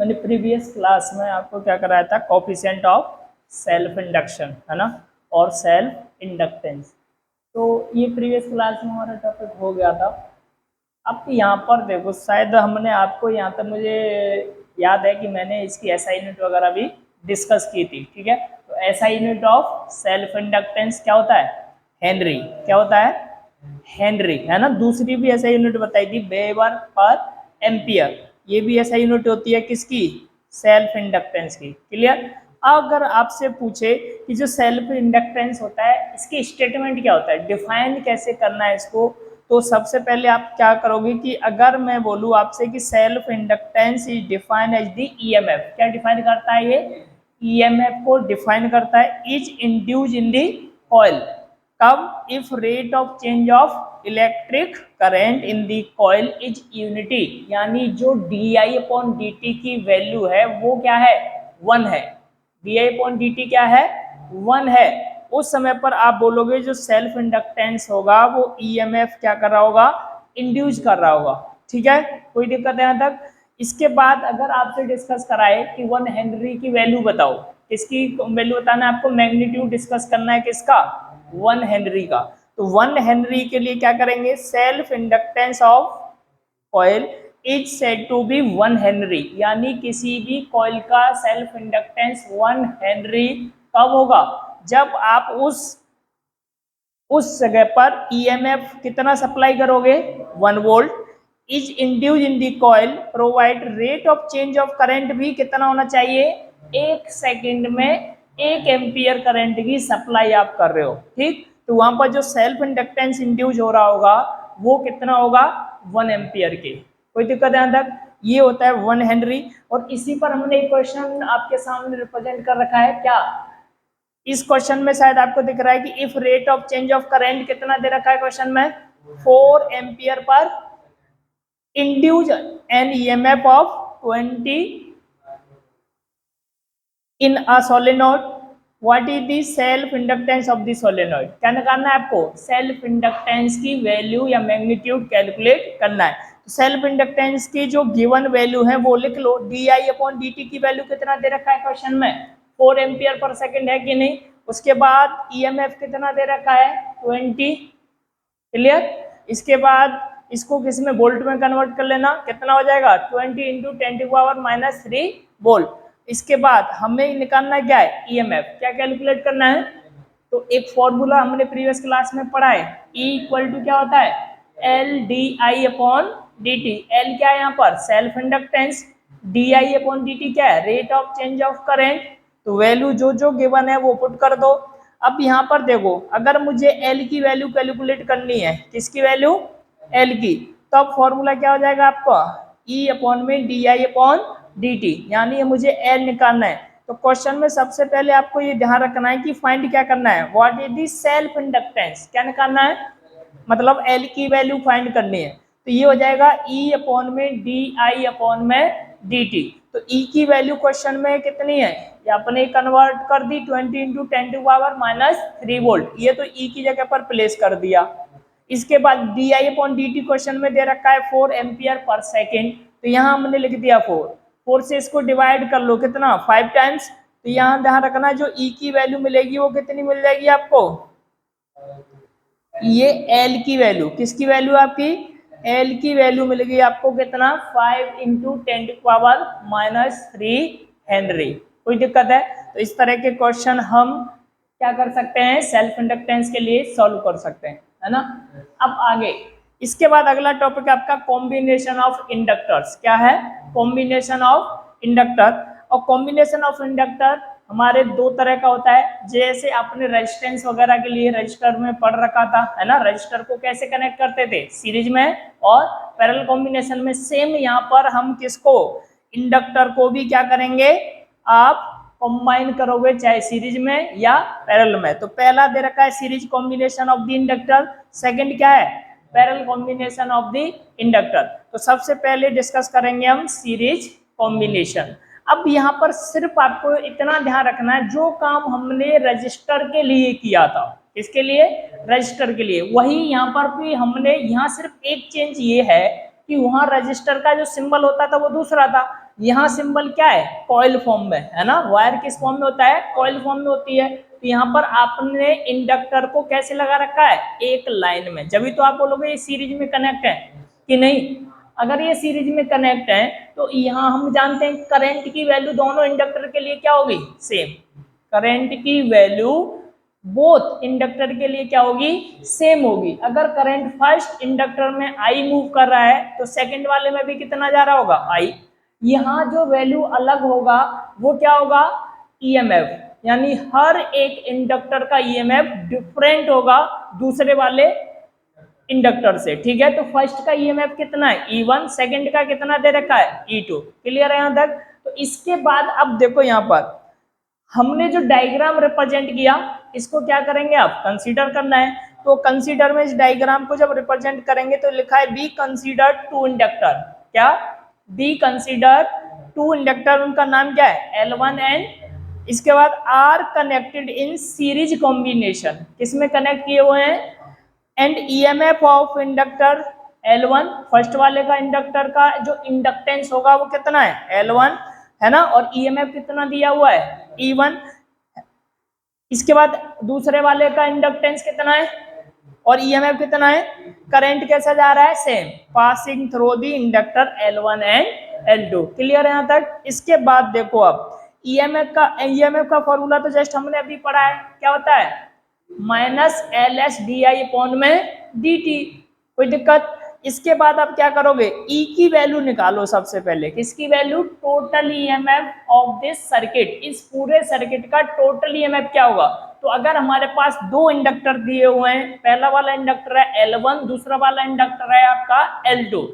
मैंने previous class में आपको क्या कराया था, कोफिशिएंट ऑफ सेल्फ इंडक्शन, है ना, और सेल्फ इंडक्टेंस। तो ये प्रीवियस क्लास में हमारा टॉपिक हो गया था। अब यहाँ पर देखो, शायद हमने आपको यहाँ तक मुझे याद है कि मैंने इसकी एसआई यूनिट वगैरह भी डिस्कस की थी, ठीक है। तो SI unit of self inductance क्या होता है, हेनरी। क्या होता है, हेनरी, है ना। दूसरी भी एसआई यूनिट बताई थी, वेबर पर एम्पियर। ये भी एसआई यूनिट होती है किसकी, सेल्फ इंडक्टेंस की। क्लियर। अगर आपसे पूछे कि जो सेल्फ इंडक्टेंस होता है इसकी स्टेटमेंट क्या होता है, डिफाइन कैसे करना है इसको, तो सबसे पहले आप क्या करोगे कि अगर मैं बोलूँ आपसे कि self inductance is defined as the EMF, क्या डिफाइन करता है ये, ईएमएफ को डिफाइन करता है, is induce in the coil. कब, if rate of change of electric current in the coil is unity, यानी जो di/dt की वैल्यू है वो क्या है, 1 है। di/dt क्या है, 1 है। उस समय पर आप बोलोगे जो सेल्फ इंडक्टेंस होगा वो ईएमएफ क्या कर रहा होगा, इंड्यूस कर रहा होगा। ठीक है, कोई दिक्कत है यहाँ तक। इसके बाद अगर आपसे डिस्कस कराए कि 1 हेनरी की वैल्यू बताओ, किसकी वैल्यू बताना है आपको, मैग्नीट्यूड डिस्कस करना है किसका, 1 हेनरी का। तो 1 हेनरी के लिए क्या करेंगे, self inductance of coil is said to be 1 henry, यानी किसी भी कॉइल का सेल्फ इंडक्टेंस 1 हेनरी कब होगा, जब आप उस जगह पर ईएमएफ कितना सप्लाई करोगे, 1 volt, is induce in the coil, provide rate of change of current भी कितना होना चाहिए, 1 सेकेंड में 1 एम्पियर करंट की सप्लाई आप कर रहे हो। ठीक, तो वहां पर जो सेल्फ इंडक्टेंस इंड्यूस हो रहा होगा वो कितना होगा, 1 एम्पियर के। कोई दिक्कत है यहाँ तक। ये होता है 1 हेनरी। और इसी पर हमने एक क्वेश्चन आपके सामने रिप्रेजेंट कर रखा है, क्या, इस क्वेश्चन में शायद आपको दिख रहा है कि if rate of change of current कितना दे रखा है क्वेश्चन में, 4 ampere per induce N EMF of 20 in a solenoid, what is the self inductance of the solenoid. क्या निकालना है आपको, सेल्फ इंडक्टेंस की वैल्यू या मैग्नीट्यूड कैलकुलेट करना है। तो सेल्फ इंडक्टेंस की जो गिवन वैल्यू है वो लिख लो, di/dt की वैल्यू कितना दे रखा है क्वेश्चन में, 4 एम्पियर पर सेकंड है कि नहीं। उसके बाद ईएमएफ कितना दे रखा है, 20। क्लियर। इसके बाद इसको किस में, वोल्ट में कन्वर्ट कर लेना, कितना हो जाएगा, 20 इंटू 10⁻³ वोल्ट। इसके बाद हमें निकालना क्या है, ईएमएफ, क्या कैलकुलेट करना है। तो एक फॉर्मूला हमने प्रीवियस क्लास में पढ़ा है, E इक्वल टू क्या होता है, LDI/dt। L क्या है यहाँ पर, सेल्फ इंडक्टेंस, di/dt क्या है, rate of change of current. तो वैल्यू जो जो गिवन है वो पुट कर दो। अब यहाँ पर देखो, अगर मुझे L की वैल्यू कैलकुलेट करनी है, किसकी वैल्यू, L की, तो अब फॉर्मूला क्या हो जाएगा आपका, E/di/dt, यानी मुझे L निकालना है। तो क्वेश्चन में सबसे पहले आपको ये ध्यान रखना है कि फाइंड क्या करना है, what is the self inductance, क्या निकालना है, मतलब L की वैल्यू फाइंड करनी है। तो ये हो जाएगा E/di/dt। तो E की वैल्यू क्वेश्चन में कितनी है, ये अपने कन्वर्ट कर दी, 20 इंटू 10⁻³ वोल्ट, ये तो E की जगह पर प्लेस कर दिया। इसके बाद di/dt क्वेश्चन में दे रखा है 4 एम्पियर पर सेकेंड, तो यहाँ हमने लिख दिया 4 से इसको डिवाइड कर लो, कितना, 5 टाइम्स। तो यहाँ ध्यान रखना जो E की वैल्यू मिलेगी वो कितनी मिल जाएगी आपको, ये L की वैल्यू, किसकी वैल्यू आपकी, L की वैल्यू मिलेगी आपको कितना, 5 इंटू 10⁻³ हेनरी। कोई दिक्कत है। तो इस तरह के क्वेश्चन हम क्या कर सकते हैं, सेल्फ इंडक्टेंस के लिए सॉल्व कर सकते हैं, है ना। अब आगे, इसके बाद अगला टॉपिक आपका कॉम्बिनेशन ऑफ इंडक्टर्स। क्या है, कॉम्बिनेशन ऑफ इंडक्टर। और कॉम्बिनेशन ऑफ इंडक्टर हमारे 2 तरह का होता है, जैसे आपने रेजिस्टेंस वगैरह के लिए रजिस्टर में पढ़ रखा था, है ना, रजिस्टर को कैसे कनेक्ट करते थे, सीरीज में और पैरेलल कॉम्बिनेशन में। सेम यहाँ पर हम किसको, इंडक्टर को भी क्या करेंगे, आप कंबाइन करोगे, चाहे सीरीज में या पैरेलल में। तो पहला दे रखा है series combination of the inductor, second क्या है, parallel combination of the inductor. तो सबसे पहले डिस्कस करेंगे हम सीरीज कॉम्बिनेशन। अब यहाँ पर सिर्फ आपको इतना ध्यान रखना है, जो काम हमने रजिस्टर के लिए किया था, किसके लिए, रजिस्टर के लिए, वही यहाँ पर भी हमने, यहाँ सिर्फ एक चेंज ये है कि वहां रजिस्टर का जो सिंबल होता था वो दूसरा था, यहाँ सिंबल क्या है, कॉइल फॉर्म में है ना, वायर किस फॉर्म में होता है, कॉइल फॉर्म में होती है। तो यहाँ पर आपने इंडक्टर को कैसे लगा रखा है, एक लाइन में, जब तो आप बोलोगे ये सीरीज में कनेक्ट है कि नहीं। अगर ये सीरीज में कनेक्ट है तो यहाँ हम जानते हैं करंट की वैल्यू दोनों इंडक्टर के लिए क्या होगी, सेम। करंट की वैल्यू बोथ इंडक्टर के लिए क्या होगी, सेम होगी। अगर करंट फर्स्ट इंडक्टर में आई मूव कर रहा है तो सेकंड वाले में भी कितना जा रहा होगा, आई। यहाँ जो वैल्यू अलग होगा वो क्या होगा, ईएमएफ, यानी हर एक इंडक्टर का ईएमएफ डिफरेंट होगा दूसरे वाले इंडक्टर से, ठीक है। तो फर्स्ट का ईएमएफ कितना है, E1, सेकंड का कितना दे रखा है, E2। क्लियर है यहाँ तक। तो इसके बाद अब देखो यहाँ पर हमने जो डायग्राम रिप्रेजेंट किया इसको क्या करेंगे, आप कंसीडर करना है। तो कंसीडर में इस डायग्राम को जब रिप्रेजेंट करेंगे तो लिखा है बी कंसीडर टू इंडक्टर, क्या, बी कंसीडर टू इंडक्टर, उनका नाम क्या है, L1 एंड इसके बाद are connected in series combination, किसमें कनेक्ट किए हुए हैं, and EMF of inductor L1, first वाले का इंडक्टर का जो इंडक्टेंस होगा वो कितना है, L1 है ना, और ईएमएफ कितना दिया हुआ है, E1। इसके बाद दूसरे वाले का इंडक्टेंस कितना है और ईएमएफ कितना है, करंट कैसा जा रहा है, same, passing through the inductor L1 and L2। Clear है यहाँ तक। इसके बाद देखो अब ईएमएफ का फॉर्मूला तो जस्ट हमने अभी पढ़ा है, क्या होता है, माइनस LS DI अपॉन में DT, कोई दिक्कत। इसके बाद आप क्या करोगे, E की वैल्यू निकालो सबसे पहले, किसकी value, total EMF of this circuit, इस पूरे सर्किट का टोटल ईएमएफ क्या होगा। तो अगर हमारे पास दो इंडक्टर दिए हुए हैं, पहला वाला इंडक्टर है L1, दूसरा वाला इंडक्टर है आपका L2,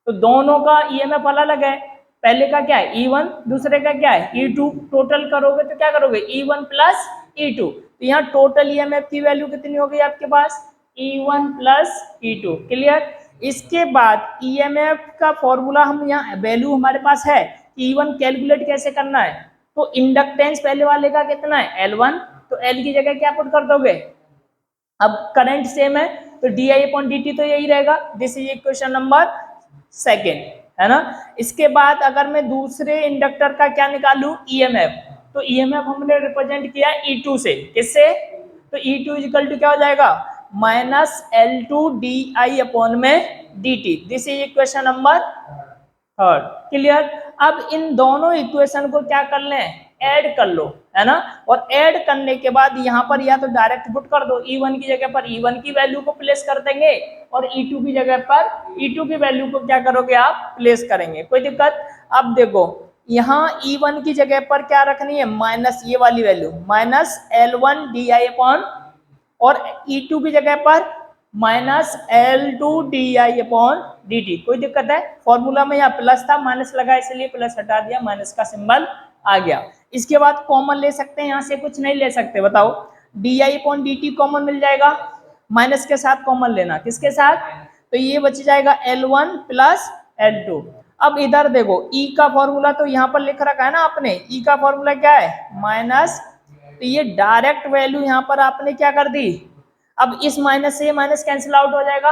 तो दोनों का ईएमएफ अलग है, पहले का क्या है E1, दूसरे का क्या है E2, टोटल करोगे तो क्या करोगे, E1 प्लस E2। तो यहाँ टोटल ईएमएफ की वैल्यू कितनी हो गई आपके पास, E1 प्लस E2। क्लियर। इसके बाद ईएमएफ का फॉर्मूला हम यहाँ वैल्यू हमारे पास है, E1 कैलकुलेट कैसे करना है, तो इंडक्टेंस पहले वाले का कितना है L1, तो L की जगह क्या पुट कर दोगे, अब करंट सेम है तो DI/dt तो यही रहेगा। This is equation number second, है ना। इसके बाद अगर मैं दूसरे इंडक्टर का क्या निकालू, ईएमएफ, तो ईएमएफ हमने रिप्रेजेंट किया E2 से, किससे, तो E2 इक्वल टू क्या हो जाएगा, माइनस L2 DI अपॉन में DT। This is equation number third. Clear. अब इन दोनों इक्वेशन को क्या कर लें, ऐड कर लो, है ना, और ऐड करने के बाद यहाँ पर या तो डायरेक्ट पुट कर दो, E1 की जगह पर E1 की वैल्यू को प्लेस कर देंगे और E2 की जगह पर E2 की वैल्यू को क्या करोगे आप, प्लेस करेंगे, कोई दिक्कत। अब देखो यहाँ E1 की जगह पर क्या रखनी है, माइनस ये वाली value, minus L1 DI upon, और E2 की जगह पर minus L2 DI upon DT, कोई दिक्कत है। फॉर्मूला में यहाँ प्लस था, माइनस लगा इसलिए प्लस हटा दिया, माइनस का सिंबल आ गया। इसके बाद कॉमन ले सकते हैं, यहाँ से कुछ नहीं ले सकते, बताओ, DI अपॉन DT कॉमन मिल जाएगा, माइनस के साथ कॉमन लेना, किसके साथ, तो ये बच जाएगा L1 प्लस L2। अब इधर देखो E का फॉर्मूला तो यहाँ पर लिख रखा है ना आपने, E का फॉर्मूला क्या है, माइनस, तो ये डायरेक्ट वैल्यू यहाँ पर आपने क्या कर दी, अब इस माइनस से माइनस कैंसिल आउट हो जाएगा।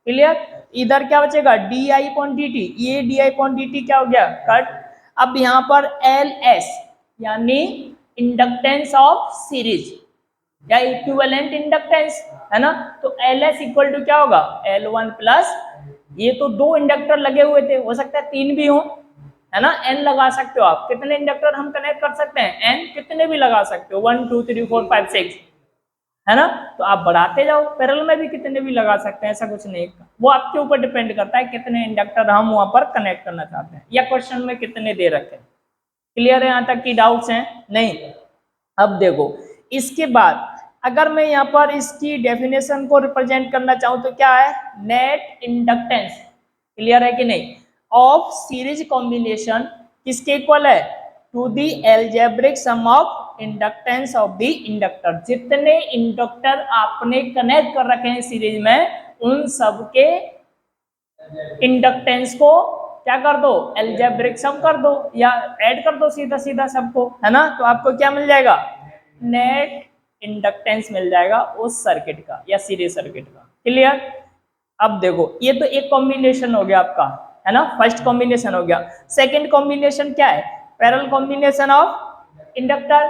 क्लियर। इधर क्या बचेगा, DI/dt, ये DI/dt क्या हो गया, कट। अब यहाँ पर LS यानी इंडक्टेंस ऑफ सीरीज या इक्विवेलेंट इंडक्टेंस, है ना, तो LS इक्वल टू क्या होगा, L1 प्लस, ये तो दो इंडक्टर लगे हुए थे, हो सकता है तीन भी हो, है ना, N लगा सकते हो आप, कितने इंडक्टर हम कनेक्ट कर सकते हैं, N कितने भी लगा सकते हो, 1 2 3 4 5 6, है ना, तो आप बढ़ाते जाओ, पैरेलल में भी कितने भी लगा सकते हैं, ऐसा कुछ नहीं, वो आपके ऊपर डिपेंड करता है कितने इंडक्टर हम वहां पर कनेक्ट करना चाहते हैं या क्वेश्चन में कितने दे रखे हैं। क्लियर है, यहाँ तक की डाउट्स हैं, नहीं। अब देखो इसके बाद अगर मैं यहाँ पर इसकी डेफिनेशन को रिप्रेजेंट करना चाहूँ तो क्या है, नेट इंडक्टेंस, क्लियर है कि नहीं, ऑफ सीरीज कॉम्बिनेशन किसके इक्वल है, to the algebraic sum of inductance of the inductor, जितने इंडक्टर आपने कनेक्ट कर रखे हैं सीरीज में उन सब के इंडक्टेंस को क्या कर दो, एल्जेब्रिक सम कर दो या ऐड कर दो सीधा सीधा सबको, है ना, तो आपको क्या मिल जाएगा, नेट इंडक्टेंस मिल जाएगा उस सर्किट का या सीरीज सर्किट का। क्लियर। अब देखो ये तो एक कॉम्बिनेशन हो गया आपका, है ना, फर्स्ट कॉम्बिनेशन हो गया। सेकंड कॉम्बिनेशन क्या है, पैरेलल कॉम्बिनेशन ऑफ इंडक्टर।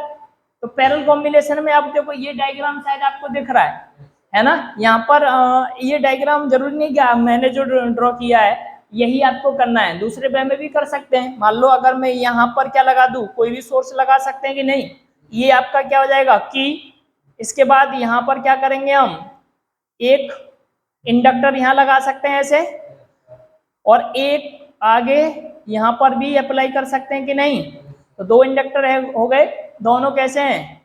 तो पैरेलल कॉम्बिनेशन में आप देखो ये डायग्राम शायद आपको दिख रहा है ना, यहाँ पर ये डायग्राम जरूरी नहीं कि मैंने जो ड्रॉ किया है यही आपको करना है, दूसरे वे में भी कर सकते हैं। मान लो अगर मैं यहाँ पर क्या लगा दूं, कोई भी सोर्स लगा सकते हैं कि नहीं, ये आपका क्या हो जाएगा की। इसके बाद यहाँ पर क्या करेंगे हम, एक इंडक्टर यहाँ लगा सकते हैं ऐसे, और एक आगे यहाँ पर भी अप्लाई कर सकते हैं कि नहीं। तो दो इंडक्टर हो गए, दोनों कैसे हैं,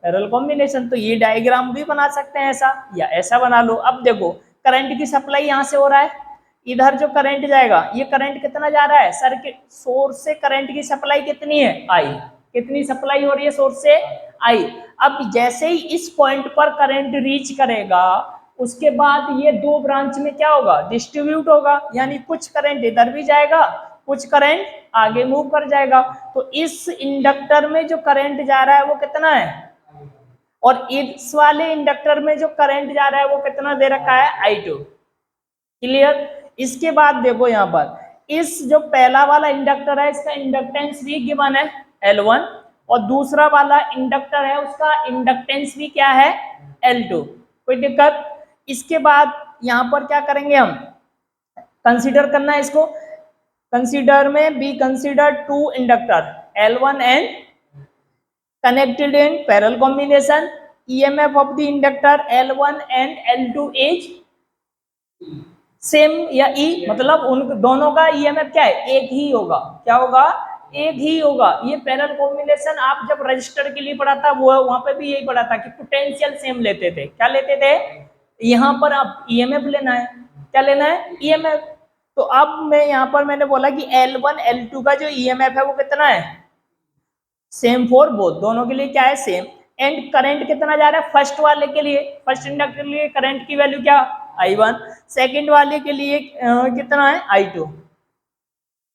पैरेलल कॉम्बिनेशन। तो ये डायग्राम भी बना सकते हैं ऐसा, या ऐसा बना लो। अब देखो करंट की सप्लाई यहाँ से हो रहा है, इधर जो करंट जाएगा, ये करंट कितना जा रहा है, सर्किट सोर्स से करंट की सप्लाई कितनी है, आई। कितनी सप्लाई हो रही है सोर्स से, आई। अब जैसे ही इस पॉइंट पर करंट रीच करेगा, उसके बाद ये दो ब्रांच में क्या होगा, डिस्ट्रीब्यूट होगा, यानी कुछ करंट इधर भी जाएगा, कुछ करंट आगे मूव कर जाएगा। तो इस इंडक्टर में जो करंट जा रहा है वो कितना है, और इस वाले इंडक्टर में जो करंट जा रहा है वो कितना दे रखा है, I2। क्लियर। इसके बाद देखो यहाँ पर इस जो पहला वाला इंडक्टर है इसका इंडक्टेंस भी गिवन है L1, और दूसरा वाला इंडक्टर है उसका इंडक्टेंस भी क्या है, L2। कोई दिक्कत। इसके बाद यहाँ पर क्या करेंगे हम, कंसीडर करना है इसको। कंसीडर में be consider two inductor L1 and connected in parallel combination, EMF of the inductor L1 and L2 is same या E, मतलब उन दोनों का EMF क्या है, एक ही होगा। क्या होगा, एक ही होगा। ये पैरेलल कॉम्बिनेशन आप जब रजिस्टर के लिए पढ़ा था वो वहां पे भी यही पढ़ा था कि पोटेंशियल सेम लेते थे। क्या लेते थे, यहाँ पर आप EMF लेना है, क्या लेना है, EMF। तो अब मैं यहाँ पर मैंने बोला कि L1 L2 का जो EMF है वो कितना है, सेम फॉर बोथ, दोनों के लिए क्या है, सेम। एंड करंट कितना जा रहा है, फर्स्ट वाले के लिए, फर्स्ट इंडक्टर के लिए करंट की वैल्यू क्या, I1। सेकंड वाले के लिए कितना है, I2।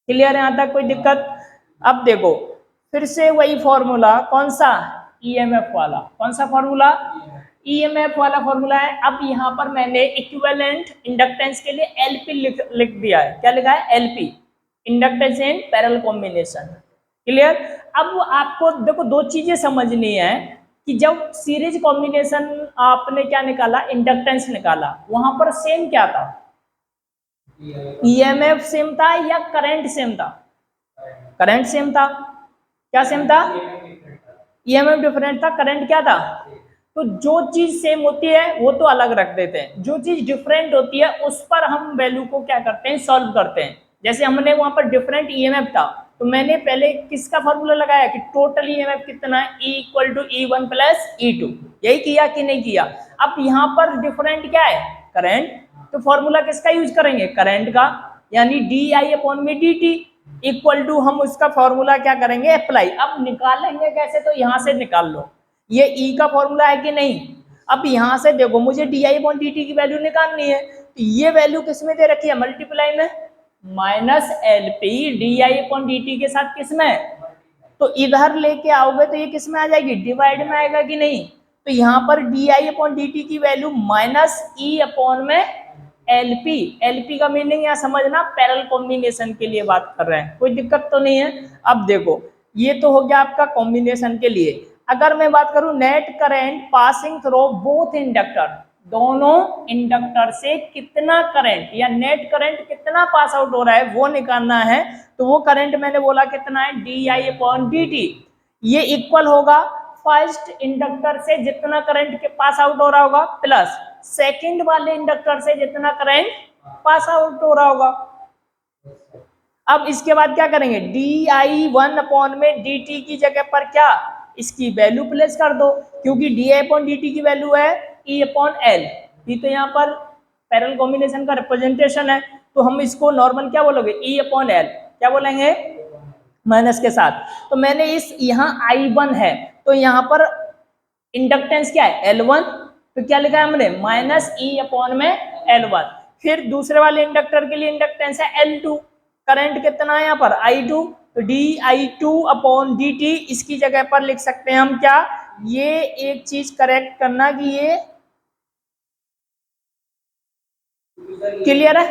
क्लियर है यहाँ तक, कोई दिक्कत। अब देखो फिर से वही फॉर्मूला, कौन सा, EMF वाला। कौन सा फॉर्मूला, EMF वाला फॉर्मूला है। अब यहाँ पर मैंने इक्विवेलेंट इंडक्टेंस के लिए LP लिख दिया है। क्या लिखा है, LP, inductance in parallel combination. Clear. अब आपको देखो दो चीजें समझनी है कि जब सीरीज कॉम्बिनेशन आपने क्या निकाला, इंडक्टेंस निकाला, वहां पर सेम क्या था, EMF सेम था या करंट सेम था, करंट सेम था। क्या सेम था, EMF डिफरेंट था, करंट क्या था। तो जो चीज सेम होती है वो तो अलग रख देते हैं, जो चीज डिफरेंट होती है उस पर हम वैल्यू को क्या करते हैं, सॉल्व करते हैं। जैसे हमने वहां पर डिफरेंट EMF था, तो मैंने पहले किसका फॉर्मूला लगाया कि टोटल EMF कितना है, E equal to E1 plus E2। यही किया कि नहीं किया। अब यहाँ पर डिफरेंट क्या है, करंट, तो फॉर्मूला किसका यूज करेंगे, करंट का, यानी DI/dt इक्वल टू, हम उसका फॉर्मूला क्या करेंगे, अप्लाई। अब निकालेंगे कैसे, तो यहाँ से निकाल लो, ये E का फॉर्मूला है कि नहीं। अब यहाँ से देखो मुझे DI/dt की वैल्यू निकालनी है, तो ये वैल्यू किसमें दे रखी है, मल्टीप्लाई में, माइनस LP DI/dt के साथ किसमें, तो इधर लेके आओगे तो ये किसमें आ जाएगी, डिवाइड में आएगा कि नहीं। तो यहाँ पर DI/dt की वैल्यू माइनस E/में LP का मीनिंग यहाँ समझना, पैरेलल कॉम्बिनेशन के लिए बात कर रहे हैं, कोई दिक्कत तो नहीं है। अब देखो ये तो हो गया आपका कॉम्बिनेशन के लिए। अगर मैं बात करूं net current passing through both inductor, दोनों इंडक्टर से कितना करंट या नेट करंट कितना पास आउट हो रहा है वो निकालना है। तो वो करंट मैंने बोला कितना है, DI/dt। ये इक्वल होगा फर्स्ट इंडक्टर से जितना करंट के पास आउट हो रहा होगा प्लस सेकंड वाले इंडक्टर से जितना करंट पास आउट हो रहा होगा। अब इसके बाद क्या करेंगे, DI1/dt की जगह पर क्या, इसकी वैल्यू प्लेस कर दो, क्योंकि DI/dt की वैल्यू है E/L। ये तो यहाँ पर पैरेलल कॉम्बिनेशन का रिप्रेजेंटेशन है, तो हम इसको नॉर्मल क्या बोलोगे, E/L, क्या बोलेंगे, माइनस के साथ। तो मैंने इस यहाँ I1 है, तो यहाँ पर इंडक्टेंस क्या है, L1, तो क्या लिखा है हमने, माइनस E/L1। फिर दूसरे वाले इंडक्टर के लिए इंडक्टेंस है L2, करंट कितना है यहाँ पर, I2, तो DI2/dt इसकी जगह पर लिख सकते हैं हम क्या, ये एक चीज करेक्ट करना कि ये क्लियर है,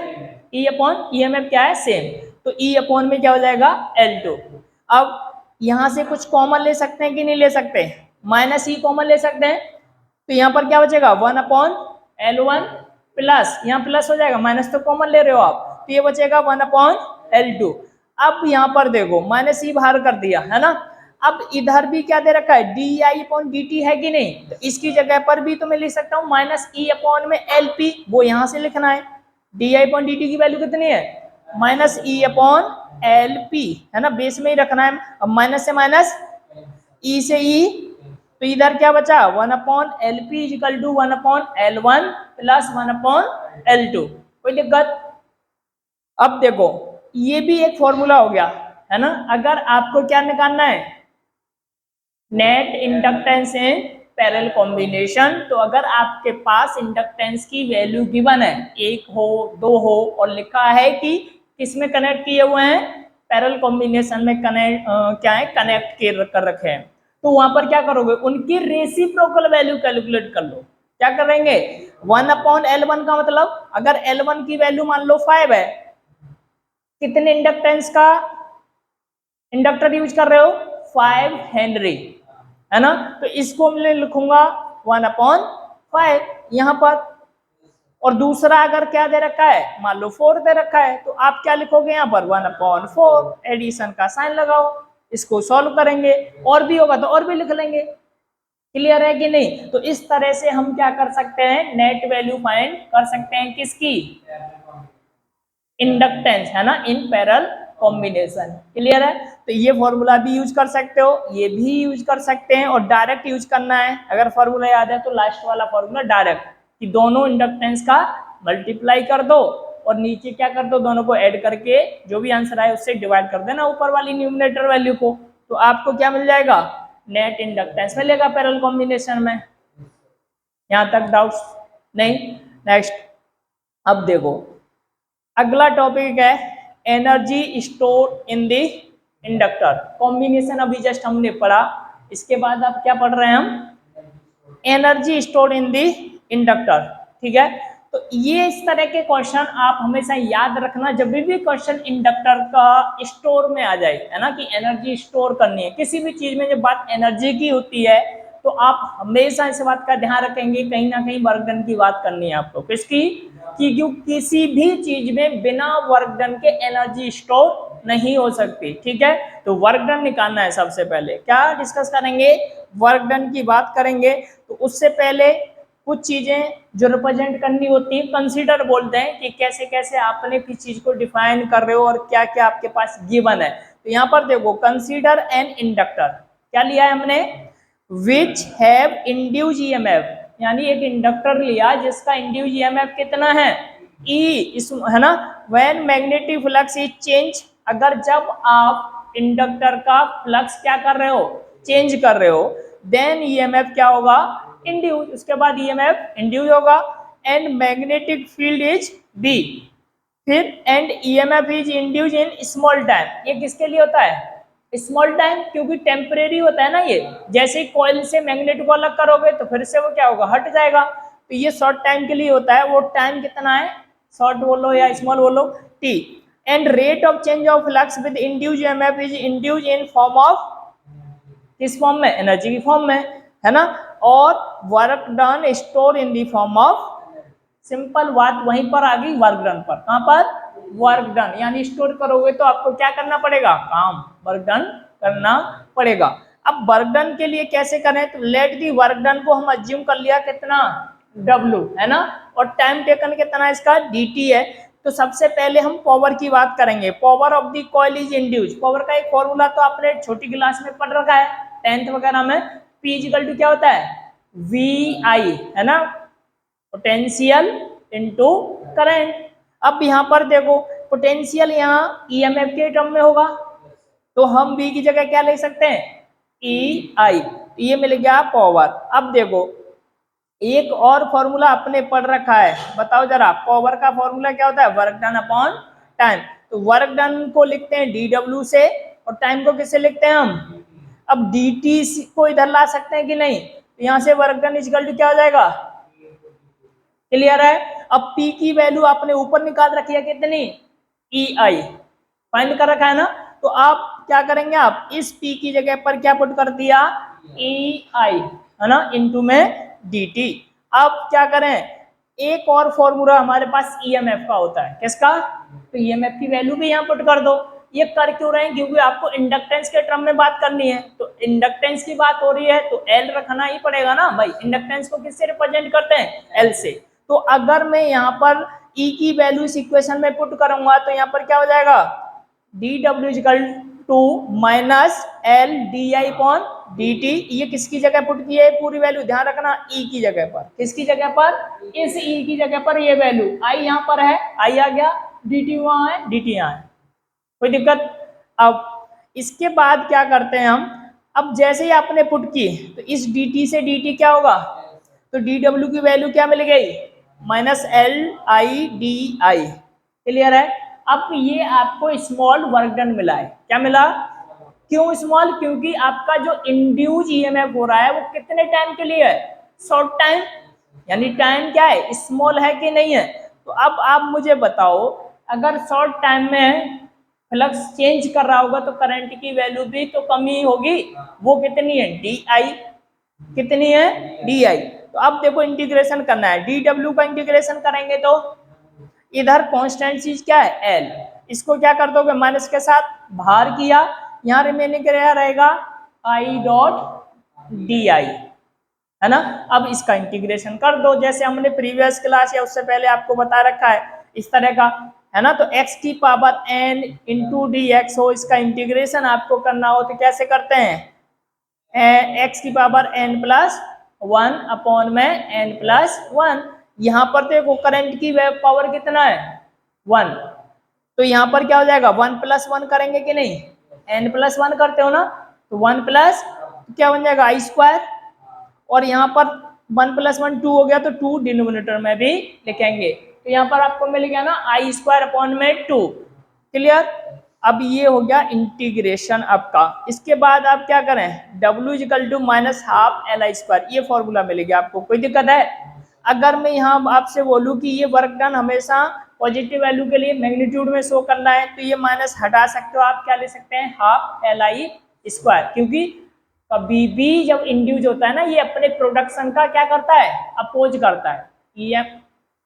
E अपॉन EMF क्या है, सेम, तो E अपॉन में क्या हो जाएगा, L2। अब यहां से कुछ कॉमन ले सकते हैं कि नहीं ले सकते, माइनस E कॉमन ले सकते हैं, तो यहाँ पर क्या बचेगा 1 अपॉन L1 प्लस, यहाँ प्लस हो जाएगा, माइनस तो कॉमन ले रहे हो आप, तो ये बचेगा 1 अपॉन L2। अब यहाँ पर देखो माइनस ई बाहर कर दिया है ना, अब इधर भी क्या दे रखा है, D I upon D T है कि नहीं, तो इसकी जगह पर भी तो मैं लिख सकता हूँ माइनस ई अपॉन में एल पी, वो यहाँ से लिखना है, D I upon D T की वैल्यू कितनी है, माइनस ई अपॉन एल पी, है ना, बेस में ही रखना है। अब माइनस से माइनस, ई से ई, तो इधर क्या बचा 1 upon L P equal to 1 upon L one plus 1 upon L two, कोई दिक्कत। अब देखो ये भी एक फॉर्मूला हो गया है ना, अगर आपको क्या निकालना है, net inductance in parallel combination, तो अगर आपके पास इंडक्टेंस की वैल्यू गिवन है, 1 हो 2 हो, और लिखा है कि किसमें कनेक्ट किए हुए हैं, पैरेलल कॉम्बिनेशन में कनेक्ट क्या है, कनेक्ट कर रखे हैं, तो वहां पर क्या करोगे, उनकी रेसिप्रोकल वैल्यू कैलकुलेट कर लो। क्या करेंगे, 1 अपॉन L1 का मतलब, अगर L1 की वैल्यू मान लो 5 है, कितने इंडक्टेंस का इंडक्टर यूज कर रहे हो, 5 हेनरी, है ना, तो इसको मैं लिखूंगा 1 अपॉन 5 यहां पर, और दूसरा अगर क्या दे रखा है, मान लो 4 दे रखा है, तो आप क्या लिखोगे यहाँ पर 1 अपॉन 4, एडिशन का साइन लगाओ, इसको सॉल्व करेंगे, और भी होगा तो और भी लिख लेंगे। क्लियर है कि नहीं, तो इस तरह से हम क्या कर सकते हैं, नेट वैल्यू फाइंड कर सकते हैं किसकी, इंडक्टेंस, है ना, इन पैरेलल कॉम्बिनेशन। क्लियर है, तो ये फॉर्मूला भी यूज कर सकते हो, ये भी यूज कर सकते हैं, और डायरेक्ट यूज करना है, अगर फॉर्मूला याद है तो लास्ट वाला फॉर्मूला डायरेक्ट, कि दोनों इंडक्टेंस का मल्टीप्लाई कर दो और नीचे क्या कर दो, दोनों को ऐड करके जो भी आंसर आए उससे डिवाइड कर देना ऊपर वाली न्यूमरेटर वैल्यू को, तो आपको क्या मिल जाएगा, नेट इंडक्टेंस मिलेगा पैरेलल कॉम्बिनेशन में। यहां तक डाउट्स नहीं, नेक्स्ट। अब देखो अगला टॉपिक है energy store in the inductor, combination अभी जस्ट हमने पढ़ा, इसके बाद अब क्या पढ़ रहे हैं हम, energy store in the inductor. ठीक है, तो ये इस तरह के क्वेश्चन आप हमेशा याद रखना, जब भी क्वेश्चन इंडक्टर का स्टोर में आ जाए, है ना, कि एनर्जी स्टोर करनी है किसी भी चीज में, जब बात एनर्जी की होती है तो आप हमेशा इस बात का ध्यान रखेंगे, कहीं ना कहीं वर्क डन की बात करनी है आपको, किसकी, कि क्यों किसी भी चीज में बिना वर्क डन के एनर्जी स्टोर नहीं हो सकती। ठीक है, तो वर्क डन निकालना है, सबसे पहले क्या डिस्कस करेंगे, वर्क डन की बात करेंगे, तो उससे पहले कुछ चीजें जो रिप्रेजेंट करनी होती है, कंसीडर बोलते हैं, कि कैसे कैसे आपने किस चीज को डिफाइन कर रहे हो और क्या क्या आपके पास गिवन है। तो यहाँ पर देखो कंसीडर एन इंडक्टर, क्या लिया है हमने, विच हैव इंड्यूस ईएमएफ, यानी एक इंडक्टर लिया जिसका इंड्यूस ईएमएफ कितना है, ई, इस, है ना, when magnetic flux is change, अगर जब आप इंडक्टर का फ्लक्स क्या कर रहे हो, चेंज कर रहे हो, देन ईएमएफ क्या होगा, इंड्यूस, उसके बाद ईएमएफ इंड्यूस होगा, and magnetic field is B, फिर and EMF is induce in small time, ये किसके लिए होता है, स्मॉल टाइम, क्योंकि टेम्परेरी होता है ना ये, जैसे ही कॉइल से मैग्नेट को अलग करोगे तो फिर से वो क्या होगा, हट जाएगा, तो ये शॉर्ट टाइम के लिए होता है, वो टाइम कितना है, शॉर्ट बोलो या स्मॉल बोलो, T, and rate of change of flux with induce EMF is induce in form of, किस फॉर्म में, एनर्जी की फॉर्म में, है ना, और work done store in the form of, simple बात वहीं पर आ गई, वर्क डन पर, कहां पर, वर्क डन, यानी स्टोर करोगे तो आपको क्या करना पड़ेगा, काम, वर्क डन करना पड़ेगा। अब वर्क डन के लिए कैसे करें, तो लेट दी वर्क डन को हम अज्यूम कर लिया कितना, W, है ना, और टाइम टेकन कितना इसका, dt है, तो सबसे पहले हम पावर की बात करेंगे, power of the coil is induce, power का एक फॉर्मूला तो आपने छोटी क्लास में पढ़ रखा है 10th वगैरह में, P इक्वल टू क्या होता है, VI, है ना, पोटेंशियल इनटू करंट। अब यहाँ पर देखो पोटेंशियल यहाँ ईएमएफ के टर्म में होगा, तो हम V की जगह क्या ले सकते हैं, EI, ये मिल गया पावर। अब देखो एक और फॉर्मूला अपने पढ़ रखा है, बताओ जरा, पावर का फॉर्मूला क्या होता है, वर्क डन अपॉन टाइम, तो वर्क डन को लिखते हैं DW से और टाइम को किससे लिखते हैं हम, अब dt को इधर ला सकते हैं कि नहीं, तो यहाँ से वर्क डन इक्वल टू क्या हो जाएगा, क्लियर है। अब P की वैल्यू आपने ऊपर निकाल रखी है कितनी, EI फाइंड कर रखा है ना, तो आप क्या करेंगे, आप इस P की जगह पर क्या पुट कर दिया, EI है ना, इनटू में DT। अब क्या करें, एक और फॉर्मूला हमारे पास EMF का होता है, किसका, तो EMF की वैल्यू भी यहाँ पुट कर दो। ये कर क्यों रहे हैं, क्योंकि आपको इंडक्टेंस के टर्म में बात करनी है, तो इंडक्टेंस की बात हो रही है तो L रखना ही पड़ेगा ना भाई, इंडक्टेंस को किससे रिप्रेजेंट करते हैं, L से। तो अगर मैं यहाँ पर E की वैल्यू इस इक्वेशन में पुट करूंगा तो यहाँ पर क्या हो जाएगा, dw equal to minus L D I upon D T. ये किसकी जगह पुट की है पूरी वैल्यू, ध्यान रखना E की जगह पर, किसकी जगह पर, इस E की जगह पर ये वैल्यू I यहाँ पर है, I आ गया, dt वहां है, dt यहाँ है, कोई दिक्कत। अब इसके बाद क्या करते हैं हम, अब जैसे ही आपने पुट की तो इस dt से dt क्या होगा, तो dw की वैल्यू क्या मिल गई, minus L I D I, clear है। अब ये आपको स्मॉल वर्क डन मिला है, क्या मिला, क्यों स्मॉल, क्योंकि आपका जो इंड्यूस ईएमएफ हो रहा है वो कितने टाइम के लिए है, शॉर्ट टाइम, यानी टाइम क्या है, स्मॉल है कि नहीं है। तो अब आप मुझे बताओ, अगर शॉर्ट टाइम में फ्लक्स चेंज कर रहा होगा तो करंट की वैल्यू भी तो कम ही होगी, वो कितनी है, डी आई, कितनी है, डी आई। तो अब देखो इंटीग्रेशन करना है, डी डब्ल्यू का इंटीग्रेशन करेंगे तो इधर कांस्टेंट चीज क्या है, एल, इसको क्या कर दोगे माइनस के साथ बाहर किया, यहाँ रिमेनिंग क्या रहेगा, आई डॉट डी आई, है ना। अब इसका इंटीग्रेशन कर दो, जैसे हमने प्रीवियस क्लास या उससे पहले आपको बता रखा है इस तरह का, है ना। तो x की power n into D x हो, इसका इंटीग्रेशन आपको करना हो तो कैसे करते हैं, x की power n plus one upon में n प्लस वन। यहाँ पर देखो करंट की पावर कितना है, वन, तो यहाँ पर क्या हो जाएगा, वन प्लस वन करेंगे कि नहीं, n प्लस वन करते हो ना, तो वन प्लस क्या बन जाएगा आई स्क्वायर, और यहाँ पर वन प्लस वन टू हो गया तो टू डिनोमिनेटर में भी लिखेंगे, तो यहाँ पर आपको मिल गया ना आई स्क्वायर अपॉन में टू, क्लियर। अब ये हो गया इंटीग्रेशन आपका। इसके बाद आप क्या करें, W equal to minus half L I square, ये फॉर्मूला मिलेगा आपको, कोई दिक्कत है। अगर मैं यहाँ आपसे बोलूँ कि ये वर्क डन हमेशा पॉजिटिव वैल्यू के लिए मैग्नीट्यूड में शो करना है, तो ये माइनस हटा सकते हो, आप क्या ले सकते हैं, हाफ एल आई स्क्वायर, क्योंकि कभी भी जब इंड्यूस होता है ना, ये अपने प्रोडक्शन का क्या करता है, अपोज करता है। ईएम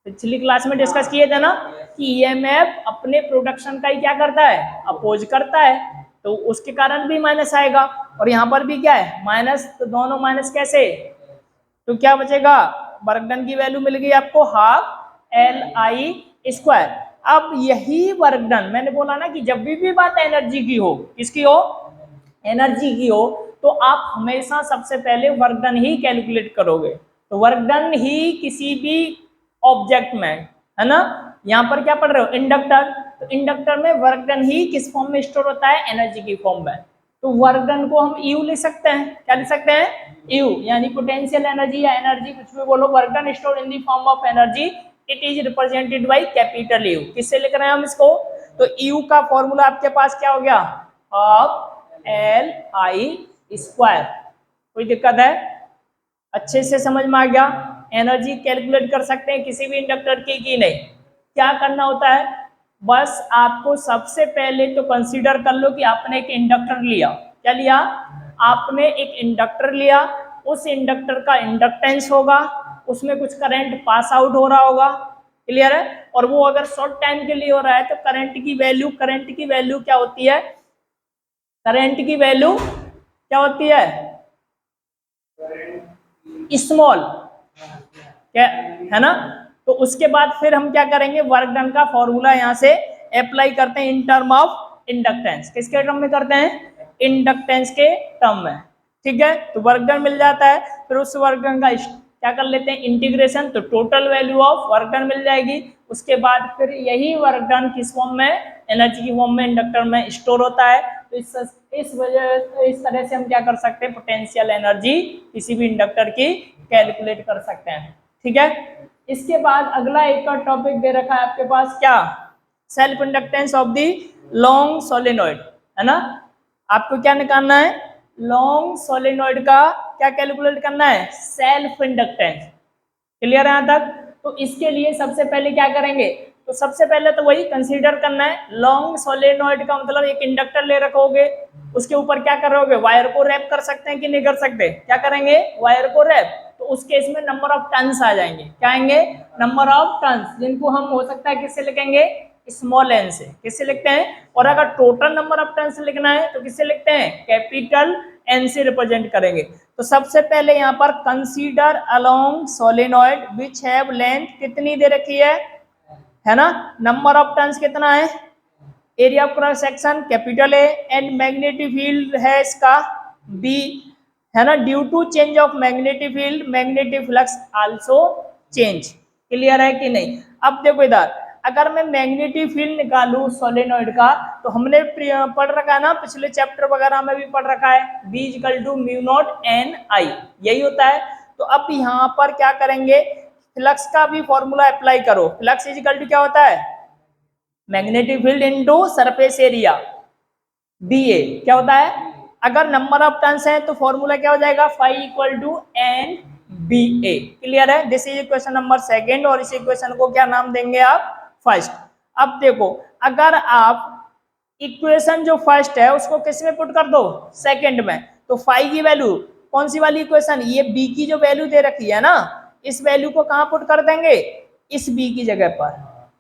पिछली क्लास में डिस्कस किए थे ना कि ईएमएफ अपने प्रोडक्शन का ही क्या करता है, अपोज करता है, तो उसके कारण भी माइनस आएगा, और यहाँ पर भी क्या है माइनस, तो दोनों माइनस कैसे, तो क्या बचेगा, वर्क डन की वैल्यू मिल गई आपको हाफ एल आई स्क्वायर। अब यही वर्क डन, मैंने बोला ना कि जब भी बात एनर्जी की हो, किसकी हो, एनर्जी की हो, तो आप हमेशा सबसे पहले वर्क डन ही कैलकुलेट करोगे। तो वर्क डन ही किसी भी ऑब्जेक्ट में, है ना, यहाँ पर क्या पढ़ रहे हो, इंडक्टर, तो इंडक्टर में वर्क डन ही किस फॉर्म में स्टोर होता है, एनर्जी की फॉर्म में। तो वर्क डन को हम यू लिख सकते हैं, क्या लिख सकते हैं, यू, यानी पोटेंशियल एनर्जी या एनर्जी कुछ भी बोलो, work done store in the form of energy, it is represented by capital you. किससे लिख रहे हैं हम इसको, तो यू का फॉर्मूला आपके पास क्या हो गया, हाफ एल आई स्क्वायर, कोई दिक्कत है, अच्छे से समझ में आ गया। एनर्जी कैलकुलेट कर सकते हैं किसी भी इंडक्टर की नहीं, क्या करना होता है, बस आपको सबसे पहले तो कंसीडर कर लो कि आपने एक इंडक्टर लिया, क्या लिया, आपने एक इंडक्टर लिया, उस इंडक्टर का इंडक्टेंस होगा, उसमें कुछ करंट पास आउट हो रहा होगा, क्लियर है, और वो अगर शॉर्ट टाइम के लिए हो रहा है तो करंट की वैल्यू क्या होती है, करंट की वैल्यू क्या होती है, स्मॉल, क्या है ना। तो उसके बाद फिर हम क्या करेंगे, वर्क डन का फॉर्मूला यहाँ से अप्लाई करते हैं इन टर्म ऑफ इंडक्टेंस, किसके टर्म में करते हैं, इंडक्टेंस के टर्म में, ठीक है। तो वर्क डन मिल जाता है, फिर उस वर्क डन का क्या कर लेते हैं, इंटीग्रेशन, तो total value of work done मिल जाएगी। उसके बाद फिर यही वर्क डन किस फॉर्म में, एनर्जी की फॉर्म में इंडक्टर में स्टोर होता है। तो इस वजह इस तरह से हम क्या कर सकते हैं, पोटेंशियल एनर्जी किसी भी इंडक्टर की कैलकुलेट कर सकते हैं, ठीक है। इसके बाद अगला एक और टॉपिक दे रखा है आपके पास, क्या, self inductance of the long solenoid, है ना। आपको क्या निकालना है, लॉन्ग सोलेनॉइड का क्या कैलकुलेट करना है, सेल्फ इंडक्टेंस, क्लियर है यहाँ तक। तो इसके लिए सबसे पहले क्या करेंगे, तो सबसे पहले तो वही कंसीडर करना है। लॉन्ग सोलेनॉइड का मतलब एक इंडक्टर ले रखोगे, उसके ऊपर क्या करोगे, वायर को रैप कर सकते हैं कि नहीं कर सकते, क्या करेंगे, वायर को रैप। तो उस केस में नंबर ऑफ टर्न्स आ जाएंगे, क्या आएंगे, नंबर ऑफ टर्न्स, जिनको हम हो सकता है किससे लिखेंगे, स्मॉल एन से, किससे लिखते हैं। और अगर टोटल नंबर ऑफ टर्न्स लिखना है तो किससे लिखते हैं, कैपिटल एन से रिप्रेजेंट करेंगे। तो सबसे पहले यहाँ पर consider along solenoid which have length कितनी दे रखी है ना, नंबर ऑफ टर्न्स कितना है, area of cross section capital A, and magnetic field है इसका बी, है ना, due to change of magnetic field magnetic flux also change. Clear है कि नहीं। अब देखो इधर, अगर मैं मैग्नेटिक फील्ड निकालू सोलेनॉइड का, तो हमने पढ़ रखा है ना, पिछले चैप्टर वगैरह में भी पढ़ रखा है, B equal to mu naught N I, यही होता है। तो अब यहाँ पर क्या करेंगे, फ्लक्स का भी फॉर्मूला अप्लाई करो। फ्लक्स इज इक्वल टू क्या होता है, magnetic field into surface area BA, क्या होता है। अगर नंबर ऑफ टर्न्स है तो फॉर्मूला क्या हो जाएगा, phi equal to N BA। Clear है, this is equation number second, और इस इक्वेशन को क्या नाम देंगे आप, फर्स्ट। अब देखो, अगर आप इक्वेशन जो फर्स्ट है उसको किस में पुट कर दो, सेकंड में, तो फाई की वैल्यू कौन सी वाली इक्वेशन, ये बी की जो वैल्यू दे रखी है ना, इस वैल्यू को कहां पुट कर देंगे, इस बी की जगह पर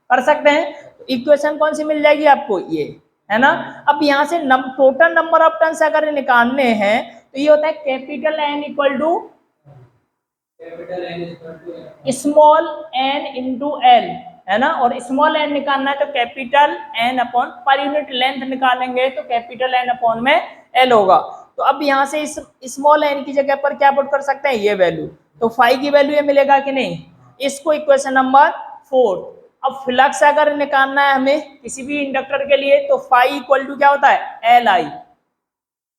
कर सकते हैं। तो इक्वेशन कौन सी मिल जाएगी आपको, ये है ना। अब यहां से टोटल नंबर ऑफ टर्न्स अगर निकालने हैं तो ये होता है capital N equal to small N into L, है ना, और स्मॉल एन निकालना है तो कैपिटल एन अपॉन, पर यूनिट लेंथ निकालेंगे तो कैपिटल एन अपॉन में एल होगा। तो अब यहाँ से इस स्मॉल एन की जगह पर क्या पुट कर सकते हैं, ये वैल्यू, तो फाई की वैल्यू ये मिलेगा कि नहीं, इसको इक्वेशन नंबर 4। अब फ्लक्स अगर निकालना है हमें किसी भी इंडक्टर के लिए, तो फाई इक्वल टू क्या होता है, एल आई,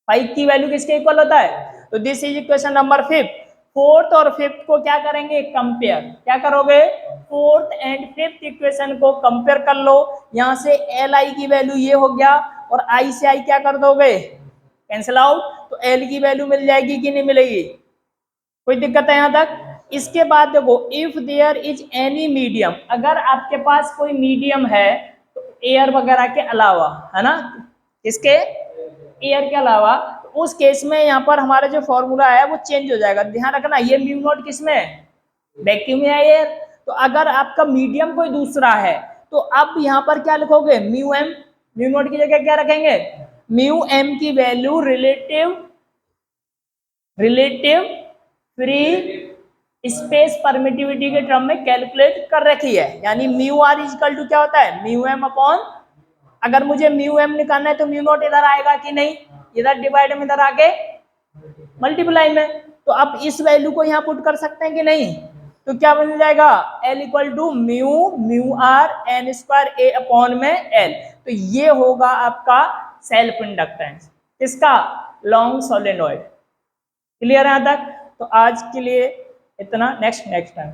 फाई की वैल्यू किसके इक्वल होता है, तो this is equation number 5। Fourth और फिफ्थ को क्या करेंगे, कंपेयर, क्या करोगे, फोर्थ एंड फिफ्थ इक्वेशन को कंपेयर कर लो। यहां से एल आई की वैल्यू ये हो गया, और आई से आई क्या कर दोगे, कैंसिल आउट, तो एल की वैल्यू मिल जाएगी कि नहीं मिलेगी, कोई दिक्कत है यहां तक। इसके बाद देखो, if there is any medium, अगर आपके पास कोई मीडियम है, तो एयर वगैरह के अलावा, है ना, किसके, एयर के अलावा, तो उस केस में यहाँ पर हमारा जो फॉर्मूला है वो चेंज हो जाएगा। ध्यान रखना, ये म्यू नॉट किसमें है, वैक्यूम में है एयर। तो अगर आपका मीडियम कोई दूसरा है, तो अब यहाँ पर क्या लिखोगे, म्यू एम, म्यू नॉट की जगह क्या रखेंगे, म्यू एम की value relative free space permittivity के टर्म में कैलकुलेट कर रखी है। यानी म्यू आर इक्वल टू क्या होता है, म्यू एम अपॉन, अगर मुझे म्यू एम निकालना है तो म्यू नॉट इधर आएगा कि नहीं, इधर डिवाइड में, इधर आके मल्टीप्लाई में। तो आप इस वैल्यू को यहाँ पुट कर सकते हैं कि नहीं, तो क्या बन जाएगा, L equal to mu R N square A upon में एल। तो ये होगा आपका सेल्फ इंडक्टेंस, किसका, लॉन्ग सोलेनॉइड। क्लियर है यहां तक। तो आज के लिए इतना, नेक्स्ट टाइम।